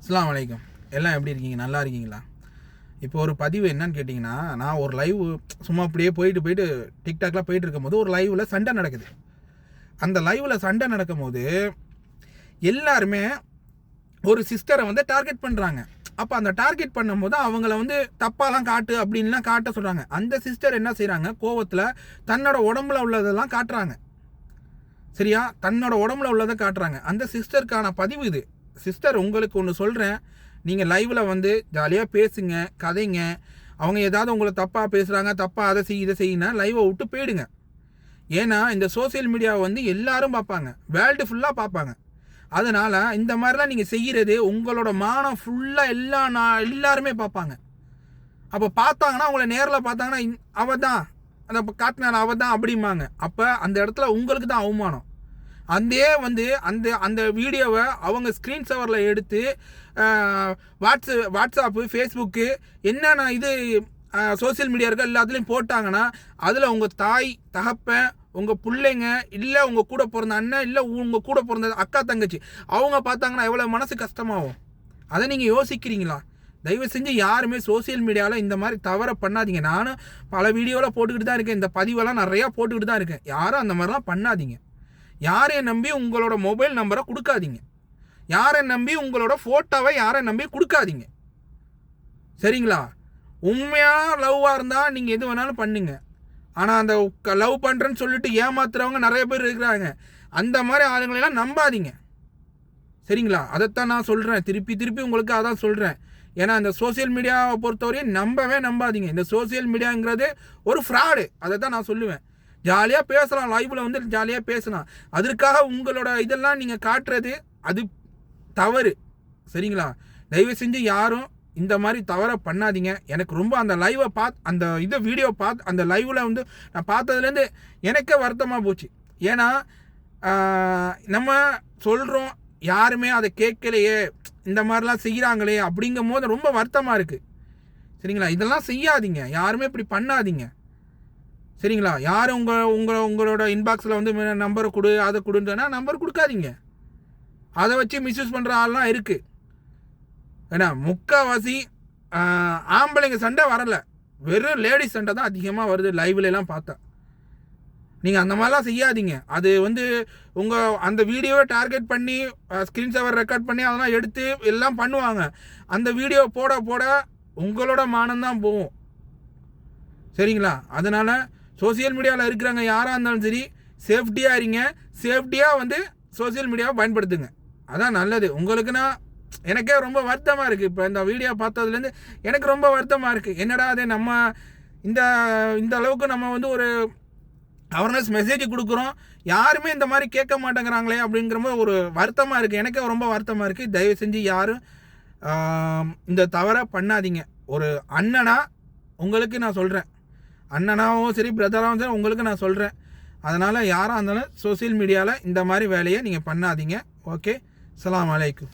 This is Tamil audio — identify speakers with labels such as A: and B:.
A: அஸ்ஸலாமு அலைக்கும். எல்லாம் எப்படி இருக்கீங்க? நல்லா இருக்கீங்களா? இப்போ ஒரு பதிவு என்னன்னு கேட்டிங்கன்னா, நான் ஒரு லைவ் சும்மா அப்படியே போயிட்டு டிக்டாக்லாம் போயிட்டு இருக்கும்போது ஒரு லைவில் சண்டை நடக்குது. அந்த லைவில் சண்டை நடக்கும்போது எல்லாருமே ஒரு சிஸ்டரை வந்து டார்கெட் பண்ணுறாங்க. அப்போ அந்த டார்கெட் பண்ணும்போது அவங்கள வந்து தப்பாலாம் காட்டு அப்படின்லாம் காட்ட சொல்கிறாங்க. அந்த சிஸ்டர் என்ன செய்கிறாங்க, கோவத்தில் தன்னோட உடம்புல உள்ளதெல்லாம் காட்டுறாங்க. சரியா? தன்னோட உடம்புல உள்ளதை காட்டுறாங்க. அந்த சிஸ்டருக்கான பதிவு இது. சிஸ்டர், உங்களுக்கு ஒன்று சொல்கிறேன், நீங்கள் லைவில் வந்து ஜாலியாக பேசுங்க, கதைங்க. அவங்க ஏதாவது உங்களை தப்பாக பேசுகிறாங்க, தப்பாக அதை செய் இதை செய்யினா லைவை விட்டு போயிடுங்க. ஏன்னா இந்த சோசியல் மீடியாவை வந்து எல்லாரும் பார்ப்பாங்க, வேர்ல்டு ஃபுல்லாக பார்ப்பாங்க. அதனால் இந்த மாதிரிலாம் நீங்கள் செய்கிறது உங்களோட மானம் ஃபுல்லாக எல்லாருமே பார்ப்பாங்க. அப்போ பார்த்தாங்கன்னா, உங்களை நேரில் பார்த்தாங்கன்னா அவ தான் அந்த காட்டினால அவ தான் அப்படிம்பாங்க. அப்போ அந்த இடத்துல உங்களுக்கு தான் அவமானம். அதே வந்து அந்த வீடியோவை அவங்க ஸ்க்ரீன் சவரில் எடுத்து வாட்ஸ்அப்பு, ஃபேஸ்புக்கு, என்னென்ன இது சோசியல் மீடியா இருக்க எல்லாத்துலேயும் போட்டாங்கன்னா அதில் உங்கள் தாய், தகப்பன், உங்கள் பிள்ளைங்க, இல்லை உங்கள் கூட பிறந்த அண்ணன், இல்லை உங்கள் கூட பிறந்த அக்கா, தங்கச்சி, அவங்க பார்த்தாங்கன்னா எவ்வளோ மனசு கஷ்டமாகும். அதை நீங்கள் யோசிக்கிறீங்களா? தயவு செஞ்சு யாருமே சோசியல் மீடியாவில் இந்த மாதிரி தவறை பண்ணாதீங்க. நானும் பல வீடியோவில் போட்டுக்கிட்டு தான் இருக்கேன், இந்த பதிவெல்லாம் நிறையா போட்டுக்கிட்டு தான் இருக்கேன். யாரும் அந்த மாதிரிலாம் பண்ணாதீங்க. யாரையும் நம்பி உங்களோட மொபைல் நம்பரை கொடுக்காதீங்க. யாரை நம்பி உங்களோட ஃபோட்டோவை யாரை நம்பி கொடுக்காதீங்க. சரிங்களா? உண்மையாக லவ்வாக இருந்தால் நீங்கள் எது வேணாலும் பண்ணுங்க. ஆனால் அந்த லவ் பண்ணுறேன்னு சொல்லிட்டு ஏமாத்துறவங்க நிறைய பேர் இருக்கிறாங்க. அந்த மாதிரி ஆளுங்களெல்லாம் நம்பாதீங்க. சரிங்களா? அதைத்தான் நான் சொல்கிறேன், திருப்பி உங்களுக்கு அதான் சொல்கிறேன். ஏன்னா இந்த சோசியல் மீடியாவை பொறுத்தவரையும் நம்பாதீங்க. இந்த சோசியல் மீடியாங்கிறது ஒரு ஃப்ராடு. அதை தான் நான் சொல்லுவேன். ஜாலியாக பேசலாம், லைவில் வந்து ஜாலியாக பேசலாம். அதற்காக உங்களோட இதெல்லாம் நீங்கள் காட்டுறது அது தவறு. சரிங்களா? தயவு செஞ்சு யாரும் இந்த மாதிரி தவறை பண்ணாதீங்க. எனக்கு ரொம்ப அந்த லைவை அந்த இதை வீடியோ அந்த லைவில் வந்து நான் பார்த்ததுலேருந்து எனக்கே வருத்தமாக போச்சு. ஏன்னா நம்ம சொல்கிறோம், யாருமே அதை கேட்கலையே, இந்த மாதிரிலாம் செய்கிறாங்களே அப்படிங்கும் போது ரொம்ப வருத்தமாக இருக்குது. சரிங்களா? இதெல்லாம் செய்யாதீங்க, யாருமே இப்படி பண்ணாதீங்க. சரிங்களா? யாரும் உங்களோட இன்பாக்ஸில் வந்து நம்பரை கொடு, அதை கொடுன்றனா நம்பர் கொடுக்காதீங்க. அதை வச்சு மிஸ்யூஸ் பண்ணுற ஆள்லாம் இருக்குது. ஏன்னா முக்கால்வாசி ஆம்பளைங்க சண்டை வரலை, வெறும் லேடிஸ் சண்டை தான் அதிகமாக வருது லைவ்லலாம் பார்த்தா. நீங்கள் அந்த மாதிரிலாம் செய்யாதீங்க. அது வந்து அந்த வீடியோவை டார்கெட் பண்ணி ஸ்க்ரீன் சேவர் ரெக்கார்ட் பண்ணி அதெல்லாம் எடுத்து எல்லாம் பண்ணுவாங்க. அந்த வீடியோ போட உங்களோட மானம்தான் போகும். சரிங்களா? அதனால் சோசியல் மீடியாவில் இருக்கிறவங்க யாராக இருந்தாலும் சரி, சேஃப்டியாக இருங்க. சேஃப்டியாக வந்து சோசியல் மீடியாவை பயன்படுத்துங்க. அதான் நல்லது. உங்களுக்குன்னா எனக்கே ரொம்ப வருத்தமாக இருக்குது. இப்போ இந்த வீடியோ பார்த்ததுலேருந்து எனக்கு ரொம்ப வருத்தமாக இருக்குது. என்னடா அதே நம்ம இந்த அளவுக்கு நம்ம வந்து ஒரு அவேர்னஸ் மெசேஜ் கொடுக்குறோம், யாருமே இந்த மாதிரி கேட்க மாட்டேங்கிறாங்களே அப்படிங்கிற மாதிரி ஒரு வருத்தமாக இருக்குது. எனக்கே ரொம்ப வருத்தமாக இருக்குது. தயவு செஞ்சு யாரும் இந்த தவறை பண்ணாதீங்க. ஒரு அண்ணனா உங்களுக்கு நான் சொல்கிறேன், அண்ணனாவும் சரி, பிரதராகவும் சரி, உங்களுக்கு நான் சொல்கிறேன். அதனால் யாராக இருந்தாலும் சோசியல் மீடியாவில் இந்த மாதிரி வேலையை நீங்கள் பண்ணாதீங்க. ஓகே, அஸ்ஸலாமு அலைக்கும்.